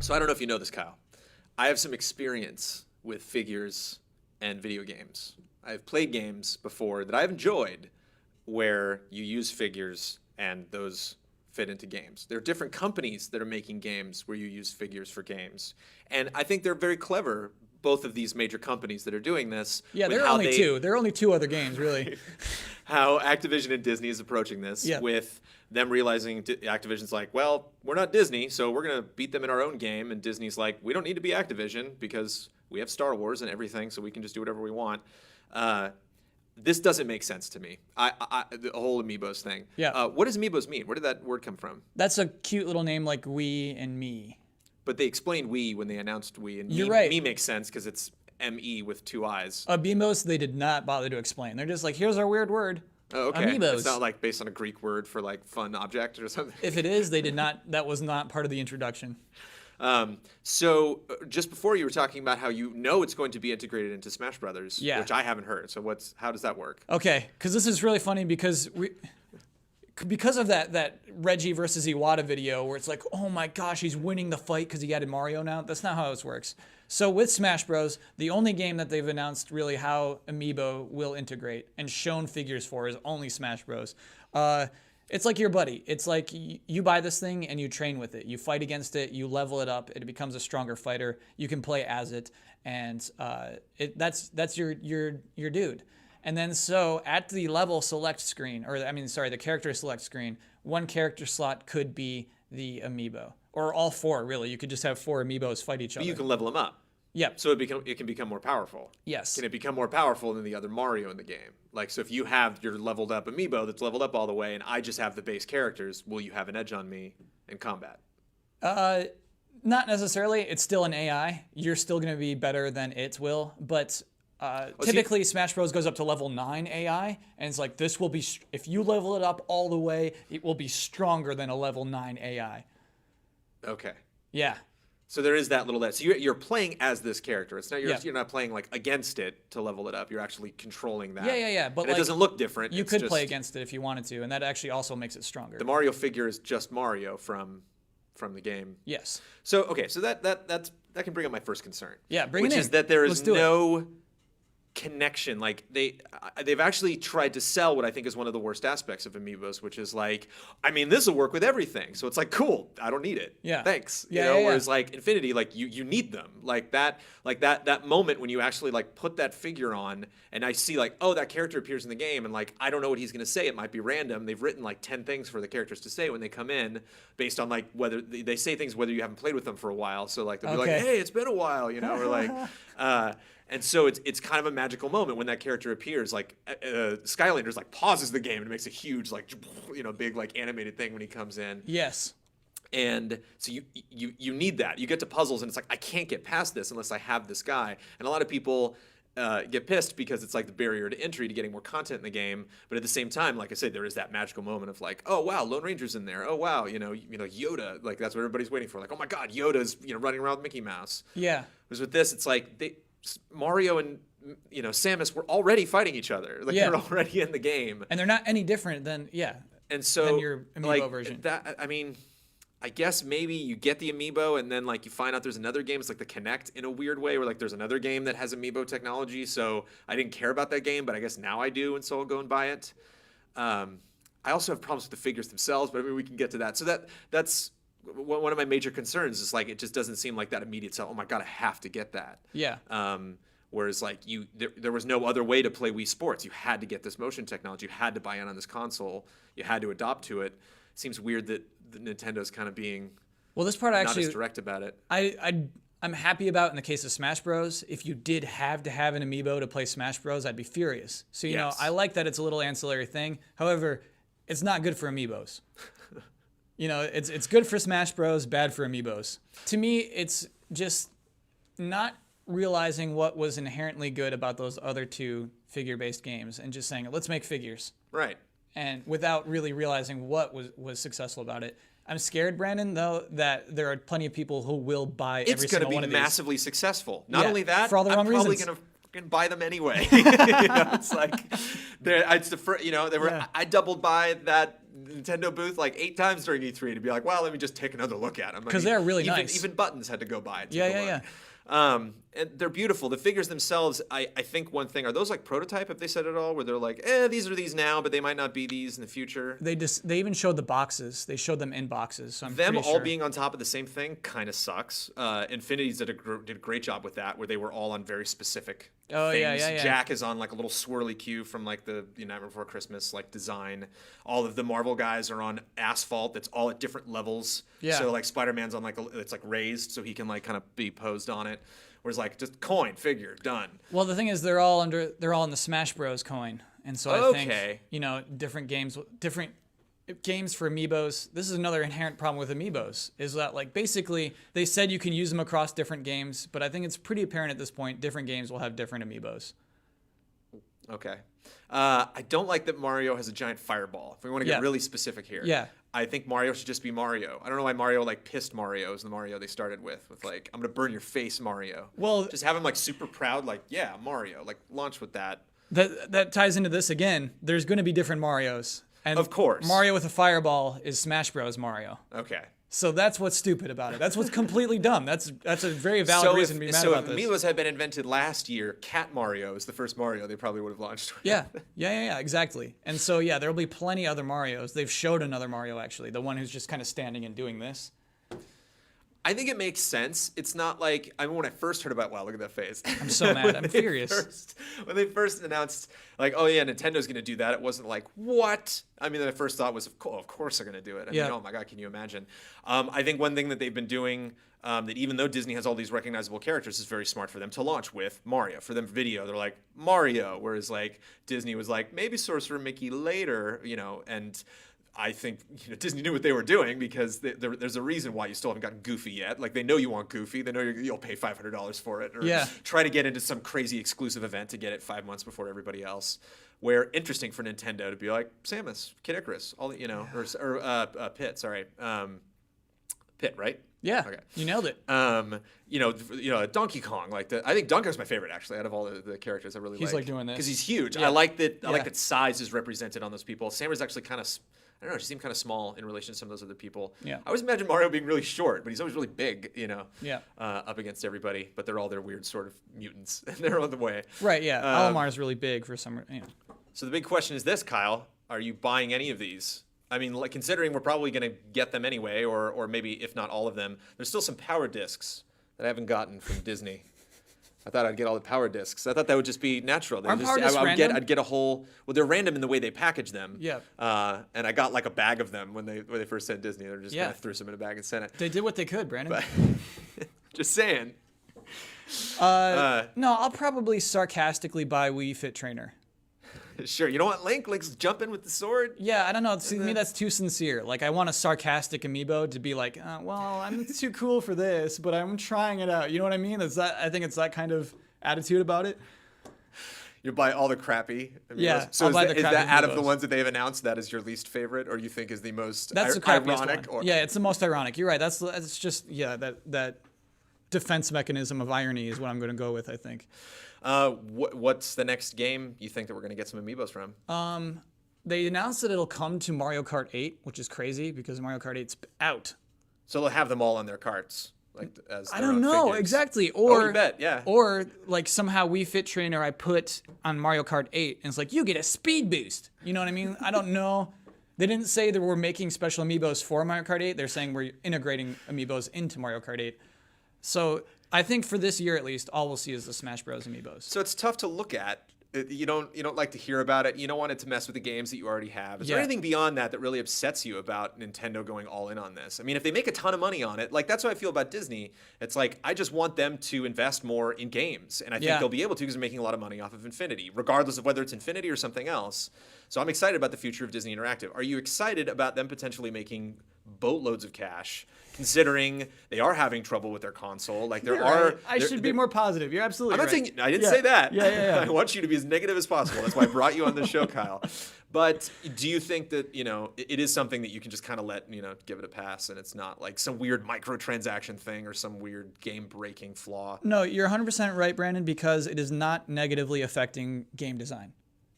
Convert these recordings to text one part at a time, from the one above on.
So I don't know if you know this, Kyle. I have some experience with figures and video games. I've played games before that I've enjoyed where you use figures and those fit into games. There are different companies that are making games where you use figures for games. And I think they're very clever, both of these major companies that are doing this. Yeah, there are only two. There are only two other games, really. How Activision and Disney is approaching this with them realizing Activision's like, well, we're not Disney, so we're going to beat them in our own game. And Disney's like, we don't need to be Activision because we have Star Wars and everything, so we can just do whatever we want. This doesn't make sense to me. The whole Amiibos thing. Yeah. What does Amiibos mean? Where did that word come from? That's a cute little name like we and me. But they explained we when they announced we. And You're right. Me makes sense because it's M-E with two eyes. Amiibos, they did not bother to explain. They're just like, here's our weird word. Oh, okay. Amiibos. It's not like based on a Greek word for like fun object or something. If it is, they did not. That was not part of the introduction. So just before you were talking about how you know it's going to be integrated into Smash Brothers, which I haven't heard. So how does that work? Okay, because this is really funny because of that Reggie versus Iwata video where it's like, oh my gosh, he's winning the fight because he added Mario now. That's not how this works. So with Smash Bros, the only game that they've announced really how Amiibo will integrate and shown figures for is only Smash Bros. It's like your buddy. It's like you buy this thing and you train with it. You fight against it. You level it up. It becomes a stronger fighter. You can play as it, and that's your dude. And then so at the level select screen, the character select screen, one character slot could be the Amiibo, or all four really. You could just have four Amiibos fight each other. But you can level them up. Yep. So it can become more powerful. Yes. Can it become more powerful than the other Mario in the game? Like, so if you have your leveled up Amiibo that's leveled up all the way and I just have the base characters, will you have an edge on me in combat? Not necessarily. It's still an AI. You're still going to be better than it will. But typically Smash Bros. Goes up to level 9 AI. And it's like, this will be, if you level it up all the way, it will be stronger than a level 9 AI. Okay. Yeah. So there is that little that. So you're playing as this character. It's not you're not playing like against it to level it up. You're actually controlling that. Yeah. But and it doesn't look different. You could play against it if you wanted to, and that actually also makes it stronger. The Mario figure is just Mario from the game. Yes. So that can bring up my first concern. Yeah, bring it in. Which is that there is no connection. Like they've actually tried to sell what I think is one of the worst aspects of Amiibos, which is like, I mean, this will work with everything. So it's like, cool, I don't need it. Yeah. Thanks. Yeah, whereas like Infinity, like you need them. Like that moment when you actually like put that figure on and I see like, oh, that character appears in the game and like I don't know what he's gonna say. It might be random. They've written like 10 things for the characters to say when they come in based on like whether they say things whether you haven't played with them for a while. So like they'll be like, hey, it's been a while, or like and so it's kind of a magical moment when that character appears. Like Skylanders like pauses the game and it makes a huge like big like animated thing when he comes in. Yes. And so you need that. You get to puzzles and it's like, I can't get past this unless I have this guy. And a lot of people get pissed because it's like the barrier to entry to getting more content in the game. But at the same time, like I said, there is that magical moment of like, oh wow, Lone Ranger's in there. Oh wow, Yoda. Like that's what everybody's waiting for. Like, oh my God, Yoda's running around with Mickey Mouse. Yeah. Whereas with this, it's like Mario and Samus were already fighting each other. Like they're already in the game, and they're not any different than And so than your Amiibo version. That I mean, I guess maybe you get the Amiibo and then like you find out there's another game. It's like the Kinect in a weird way, where like there's another game that has Amiibo technology. So I didn't care about that game, but I guess now I do, and so I'll go and buy it. I also have problems with the figures themselves, but I mean we can get to that. So that's one of my major concerns is like it just doesn't seem like that immediate sell. Oh my God, I have to get that. Yeah. Whereas like there was no other way to play Wii Sports. You had to get this motion technology. You had to buy in on this console. You had to adopt to it. It seems weird that Nintendo's kind of being this part not as direct about it. I'm happy about in the case of Smash Bros. If you did have to have an Amiibo to play Smash Bros, I'd be furious. So I like that it's a little ancillary thing. However, it's not good for Amiibos. It's good for Smash Bros, bad for Amiibos. To me, it's just not realizing what was inherently good about those other two figure-based games and just saying, let's make figures. Right. And without really realizing what was successful about it. I'm scared, Brandon, though, that there are plenty of people who will buy every single one of these. It's going to be massively successful. Not only that, for all the wrong I'm probably reasons. going to fucking buy them anyway. It's like, it's the first, they were. I doubled by that Nintendo booth like 8 times during E3 to be like, well, let me just take another look at them. Because they're really even, nice. Even Buttons had to go by. And take Yeah, a yeah, look. yeah. And they're beautiful. The figures themselves, I think one thing, are those like prototype, have they said at all? Where they're like, these are these now, but they might not be these in the future. They even showed the boxes. They showed them in boxes. So I'm Them pretty all sure. being on top of the same thing kind of sucks. Infinity's did a great job with that, where they were all on very specific Oh, things. yeah. Jack is on like a little swirly cue from like the Nightmare Before Christmas like design. All of the Marvel guys are on asphalt that's all at different levels. Yeah. So like Spider-Man's on like it's like raised so he can like kind of be posed on it. Whereas like just coin figure done. Well, the thing is, they're all in the Smash Bros. Coin, and so I think different games for Amiibos. This is another inherent problem with Amiibos, is that like basically they said you can use them across different games, but I think it's pretty apparent at this point different games will have different Amiibos. Okay. I don't like that Mario has a giant fireball. If we want to get really specific here. Yeah. I think Mario should just be Mario. I don't know why Mario like pissed Mario is the Mario they started with like, I'm going to burn your face, Mario. Well, just have him like super proud, like, yeah, Mario. Like launch with that. That ties into this again. There's going to be different Marios. And of course. Mario with a fireball is Smash Bros. Mario. Okay. So that's what's stupid about it. That's what's completely dumb. That's a very valid reason to be mad about this. So if Amiibos had been invented last year, Cat Mario is the first Mario they probably would have launched with. Yeah, exactly. And so, yeah, there'll be plenty other Marios. They've showed another Mario, actually, the one who's just kind of standing and doing this. I think it makes sense. It's not like, I mean, when I first heard about, wow, look at that face. I'm so mad. I'm furious. When they first announced, like, oh yeah, Nintendo's going to do that, it wasn't like, what? I mean, the first thought was, of course they're going to do it. I mean, oh my God, can you imagine? I think one thing that they've been doing, that even though Disney has all these recognizable characters, is very smart for them to launch with Mario. For them video, they're like, Mario. Whereas like Disney was like, maybe Sorcerer Mickey later, and I think Disney knew what they were doing, because there's a reason why you still haven't gotten Goofy yet. Like they know you want Goofy, they know you'll pay $500 for it, or try to get into some crazy exclusive event to get it 5 months before everybody else. Where interesting for Nintendo to be like Samus, Kid Icarus, all or Pit, sorry, Pit, right? Yeah, okay. You nailed it. Donkey Kong. I think Donkey Kong's my favorite actually out of all the characters. I really like. He's like doing this because he's huge. I like that. I like that size is represented on those people. Samus actually kind of. I don't know. She seemed kind of small in relation to some of those other people. Yeah. I always imagine Mario being really short, but he's always really big. Up against everybody. But they're all their weird sort of mutants, and they're on the way. Right. Yeah. Alamar's really big for some. So the big question is this, Kyle: are you buying any of these? I mean, like, considering we're probably going to get them anyway, or maybe if not all of them, there's still some power discs that I haven't gotten from Disney. I thought I'd get all the power discs. I thought that would just be natural. Aren't power discs random? I'd get a whole. Well, they're random in the way they package them. Yeah. And I got like a bag of them when they first sent Disney. They just kind of threw some in a bag and sent it. They did what they could, Brandon. But just saying. No, I'll probably sarcastically buy Wii Fit Trainer. Sure. You don't want Link? Link's jumping with the sword? Yeah, I don't know. To me, that's too sincere. Like, I want a sarcastic amiibo to be like, well, I'm too cool for this, but I'm trying it out. You know what I mean? I think it's that kind of attitude about it. You buy all the crappy Amiibos? Yeah, so I'll buy the crappy is that out of the Amiibos. ones that they've announced, that is your least favorite, or you think is the most That's the crappiest ironic? one. Yeah, it's the most ironic. You're right. That's just, that defense mechanism of irony is what I'm going to go with, I think. What's the next game you think that we're going to get some Amiibos from? They announced that it'll come to Mario Kart 8, which is crazy because Mario Kart 8's out. So they'll have them all on their carts, like as I don't know figures. exactly. You bet, yeah. Or like somehow Wii Fit Trainer I put on Mario Kart 8, and it's like you get a speed boost. You know what I mean? I don't know. They didn't say that we're making special Amiibos for Mario Kart 8. They're saying we're integrating Amiibos into Mario Kart 8. So I think for this year at least, all we'll see is the Smash Bros. Amiibos. So it's tough to look at. You don't like to hear about it. You don't want it to mess with the games that you already have. Is there anything beyond that really upsets you about Nintendo going all in on this? I mean, if they make a ton of money on it, like that's how I feel about Disney. It's like I just want them to invest more in games, and I think they'll be able to because they're making a lot of money off of Infinity, regardless of whether it's Infinity or something else. So I'm excited about the future of Disney Interactive. Are you excited about them potentially making boatloads of cash, considering they are having trouble with their console? Like I should be more positive. You're absolutely I'm not right. saying I didn't say that. Yeah. I want you to be as negative as possible. That's why I brought you on this show, Kyle. But do you think that it is something that you can just kind of let give it a pass, and it's not like some weird microtransaction thing or some weird game-breaking flaw? No, you're 100% right, Brandon, because it is not negatively affecting game design.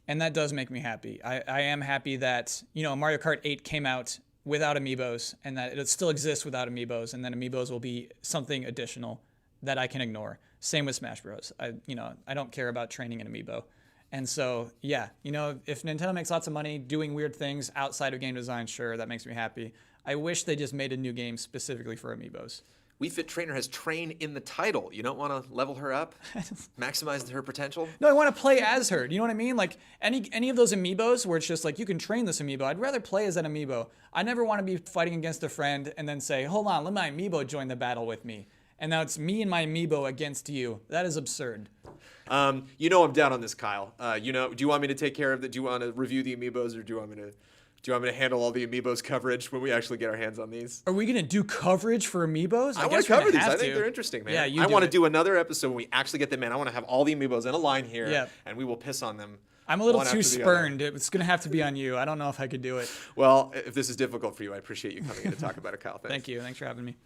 And that does make me happy. I am happy that, Mario Kart 8 came out without Amiibos and that it still exists without Amiibos, and then Amiibos will be something additional that I can ignore. Same with Smash Bros. I don't care about training an Amiibo. And so, yeah, if Nintendo makes lots of money doing weird things outside of game design, sure, that makes me happy. I wish they just made a new game specifically for Amiibos. Wii Fit Trainer has train in the title. You don't want to level her up, maximize her potential? No, I want to play as her. Do you know what I mean? Like any of those Amiibos where it's just like you can train this Amiibo. I'd rather play as an Amiibo. I never want to be fighting against a friend and then say, hold on, let my Amiibo join the battle with me. And now it's me and my Amiibo against you. That is absurd. I'm down on this, Kyle. Do you want me to take care of do you want to review the Amiibos, or do you want me to handle all the Amiibos coverage when we actually get our hands on these? Are we going to do coverage for Amiibos? I want to cover these. I think they're interesting, man. Yeah, I want to do another episode when we actually get them in. I want to have all the Amiibos in a line here, Yeah. and we will piss on them. I'm a little too spurned. It's going to have to be on you. I don't know if I could do it. Well, if this is difficult for you, I appreciate you coming in to talk about it, Kyle. Thanks. Thank you. Thanks for having me.